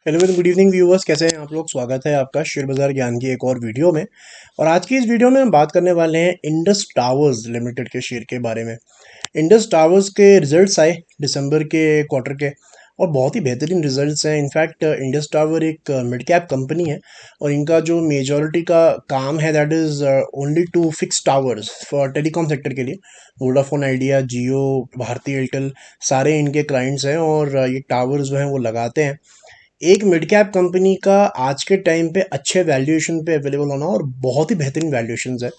Hello good evening viewers, कैसे हैं आप लोग। स्वागत है आपका शेयर बाजार ज्ञान की एक और वीडियो में। और आज की इस वीडियो में हम बात करने वाले हैं इंडस टावर्स लिमिटेड के शेयर के बारे में। इंडस टावर्स के रिजल्ट्स आए दिसंबर के क्वार्टर के, और बहुत ही बेहतरीन रिजल्ट्स हैं। इनफैक्ट इंडस टावर एक मिड कैप कंपनी है, और इनका जो मेजॉरिटी का काम है that is only to fix towers for telecom sector के लिए। Vodafone Idea, Jio, Bharti Airtel, सारे इनके क्लाइंट्स हैं, और ये टावर्स जो हैं वो लगाते हैं। एक मिड कैप कंपनी का आज के टाइम पे अच्छे वैल्यूएशन पे अवेलेबल होना, और बहुत ही बेहतरीन वैल्यूएशंस है।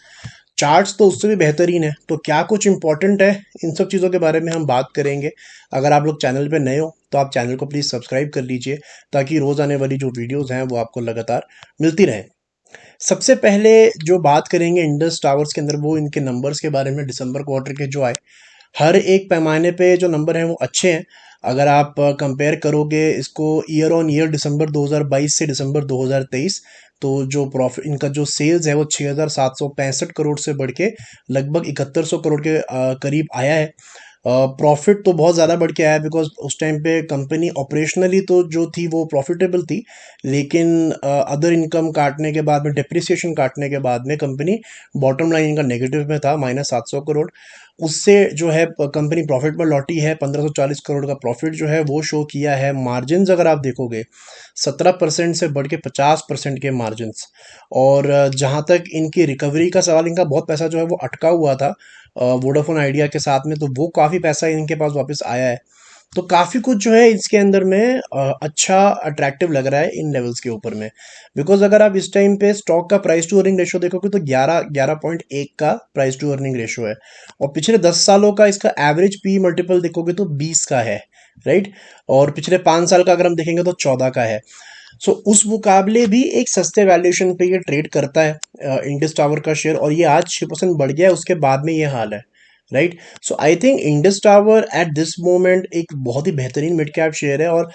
चार्ट्स तो उससे भी बेहतरीन है। तो क्या कुछ इंपॉर्टेंट है, इन सब चीज़ों के बारे में हम बात करेंगे। अगर आप लोग चैनल पे नए हो तो आप चैनल को प्लीज़ सब्सक्राइब कर लीजिए, ताकि रोज़ आने वाली जो वीडियोज़ हैं वो आपको लगातार मिलती रहे। सबसे पहले जो बात करेंगे इंडस टावर्स के अंदर, वो इनके नंबर्स के बारे में। दिसंबर क्वार्टर के जो आए, हर एक पैमाने पे जो नंबर हैं वो अच्छे हैं। अगर आप कंपेयर करोगे इसको ईयर ऑन ईयर, दिसंबर 2022 से दिसंबर 2023, तो जो प्रॉफिट इनका जो सेल्स है वो 6,765 करोड़ से बढ़ के लगभग 7100 करोड़ के करीब आया है। प्रॉफिट तो बहुत ज़्यादा बढ़ के आया, बिकॉज उस टाइम पे कंपनी ऑपरेशनली तो जो थी वो प्रॉफिटेबल थी, लेकिन अदर इनकम काटने के बाद में, डिप्रिसिएशन काटने के बाद में, कंपनी बॉटम लाइन इनका नेगेटिव में था, -700 करोड़। उससे जो है कंपनी प्रॉफिट पर लौटी है। 1540 करोड़ का प्रॉफिट जो है वो शो किया है। मार्जिन्स अगर आप देखोगे, 17% से बढ़ के 50% के मार्जिन्स। और जहाँ तक इनकी रिकवरी का सवाल, इनका बहुत पैसा जो है वो अटका हुआ था वोडाफोन आइडिया के साथ में, तो वो काफ़ी पैसा इनके पास वापस आया है। तो काफ़ी कुछ जो है इसके अंदर में अच्छा अट्रैक्टिव लग रहा है इन लेवल्स के ऊपर में। बिकॉज अगर आप इस टाइम पे स्टॉक का प्राइस टू अर्निंग रेशो देखोगे तो 11.1 का प्राइस टू अर्निंग रेशो है, और पिछले 10 सालों का इसका एवरेज पी मल्टीपल देखोगे तो 20 का है, राइट। और पिछले 5 साल का अगर हम देखेंगे तो 14 का है। सो उस मुकाबले भी एक सस्ते वैल्यूएशन पे ये ट्रेड करता है इंडस टावर का शेयर, और ये आज 6% बढ़ गया है, उसके बाद में ये हाल है, right. So I think Indus tower at this moment एक बहुत ही बेहतरीन मिड कैप शेयर है। और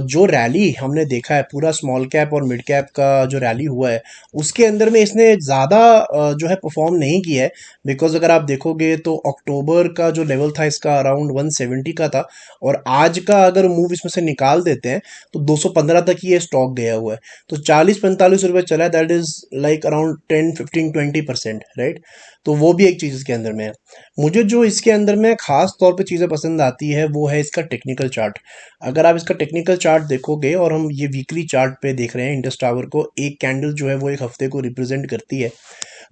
जो रैली हमने देखा है, पूरा स्मॉल कैप और मिड कैप का जो रैली हुआ है, उसके अंदर में इसने ज़्यादा जो है परफॉर्म नहीं किया है। बिकॉज अगर आप देखोगे तो अक्टूबर का जो लेवल था इसका अराउंड 170 का था, और आज का अगर मूव इसमें से निकाल देते हैं तो 215 तक ही ये स्टॉक गया हुआ है। तो 40-45 रुपये चला है, that is like around 10-15-20%, right. तो वो भी एक चीज़ इसके अंदर में है। मुझे जो इसके अंदर में खास तौर पे चीज़ें पसंद आती है वो है इसका टेक्निकल चार्ट। अगर आप इसका टेक्निकल चार्ट देखोगे, और हम ये वीकली चार्ट पे देख रहे हैं इंडस टावर को, एक कैंडल जो है वो एक हफ्ते को रिप्रेजेंट करती है।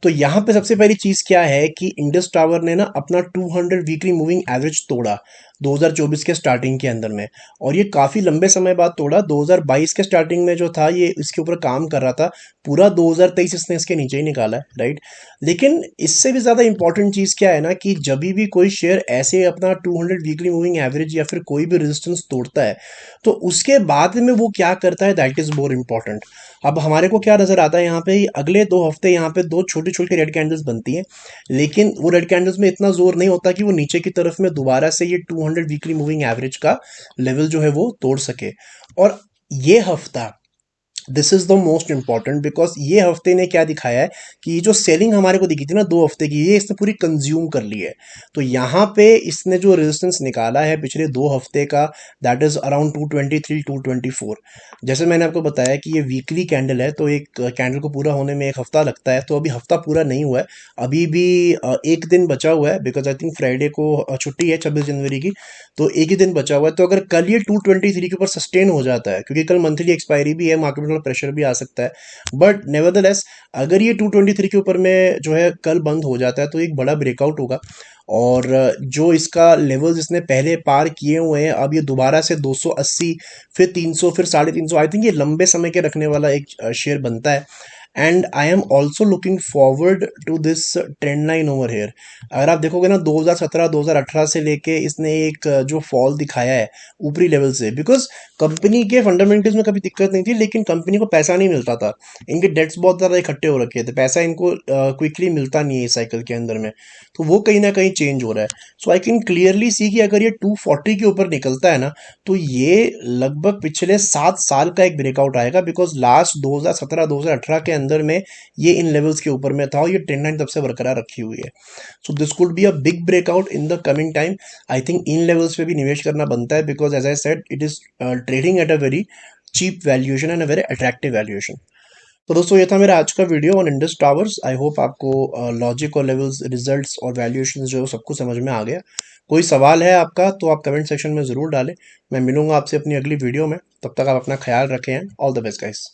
तो यहाँ पे सबसे पहली चीज़ क्या है कि इंडस टावर ने ना अपना 200 वीकली मूविंग एवरेज तोड़ा 2024 के स्टार्टिंग के अंदर में, और ये काफ़ी लंबे समय बाद तोड़ा। 2022 के स्टार्टिंग में जो था ये इसके ऊपर काम कर रहा था, पूरा 2023 इसने इसके नीचे ही निकाला है, राइट। लेकिन इससे भी ज़्यादा इंपॉर्टेंट चीज़ क्या है ना, कि जब भी कोई शेयर ऐसे अपना 200 वीकली मूविंग एवरेज या फिर कोई भी रेजिस्टेंस तोड़ता है, तो उसके बाद में वो क्या करता है, दैट इज़ मोर इम्पॉर्टेंट। अब हमारे को क्या नज़र आता है यहाँ पे, अगले 2 हफ्ते यहाँ पे दो छोटी छोटी रेड कैंडल्स बनती हैं, लेकिन वो रेड कैंडल्स में इतना जोर नहीं होता कि वो नीचे की तरफ में दोबारा से ये 200 वीकली मूविंग एवरेज का लेवल जो है वो तोड़ सके। और ये हफ्ता, this is the most important, because ये हफ्ते ने क्या दिखाया है कि ये जो सेलिंग हमारे को दिखी थी ना 2 हफ्ते की, ये इसने पूरी कंज्यूम कर ली है। तो यहाँ पे इसने जो रेजिस्टेंस निकाला है पिछले 2 हफ्ते का, दैट इज अराउंड 223-224। जैसे मैंने आपको बताया कि ये वीकली कैंडल है, तो एक कैंडल को पूरा होने में एक हफ्ता लगता है, तो अभी हफ्ता पूरा नहीं हुआ है, अभी भी एक दिन बचा हुआ है, बिकॉज आई थिंक फ्राइडे को छुट्टी है 26 जनवरी की। तो एक ही दिन बचा हुआ है। तो अगर कल ये 223 के ऊपर सस्टेन हो जाता है, क्योंकि कल मंथली एक्सपायरी भी है, मार्केट में थोड़ा प्रेशर भी आ सकता है, बट नेवरदलेस अगर ये 223 के ऊपर में जो है कल बंद हो जाता है, तो एक बड़ा ब्रेकआउट होगा। और जो इसका लेवल्स इसने पहले पार किए हुए हैं, अब ये दोबारा से 280, फिर 300, फिर 350, आई थिंक ये लंबे समय के रखने वाला एक शेयर बनता है। And I am also looking forward to this trend line over here. अगर आप देखोगे ना, 2017-2018 से लेके इसने एक जो फॉल दिखाया है ऊपरी लेवल से, बिकॉज कंपनी के फंडामेंटल्स में कभी दिक्कत नहीं थी, लेकिन कंपनी को पैसा नहीं मिलता था। इनके डेट्स बहुत ज़्यादा इकट्ठे हो रखे थे, पैसा इनको क्विकली मिलता नहीं है इस साइकिल के अंदर में। तो वो कहीं ना कहीं चेंज हो रहा है। सो आई कैन क्लियरली सी कि अगर ये 240 के ऊपर निकलता है ना, तो ये लगभग पिछले 7 साल का एक ब्रेकआउट आएगा, बिकॉज लास्ट 2017-2018 के अंदर में ये इन लेवल्स के ऊपर में था, और ये ट्रेंड लाइन तब से बरकरार रखी हुई है। So this could be a big breakout in the coming time. I think in levels पे भी निवेश करना बनता है, because as I said it is trading at a very cheap valuation and a very attractive valuation. तो दोस्तों ये था मेरा आज का video on Indus towers. I hope आपको लॉजिक और लेवल्स, रिजल्ट्स और वैल्यूएशन जो सब कुछ समझ में आ गया। कोई सवाल है आपका तो आप कमेंट सेक्शन में ज़रूर डालें। मैं मिलूंगा आपसे अपनी अगली वीडियो में। तब तक आप अपना ख्याल रखें। All the best guys.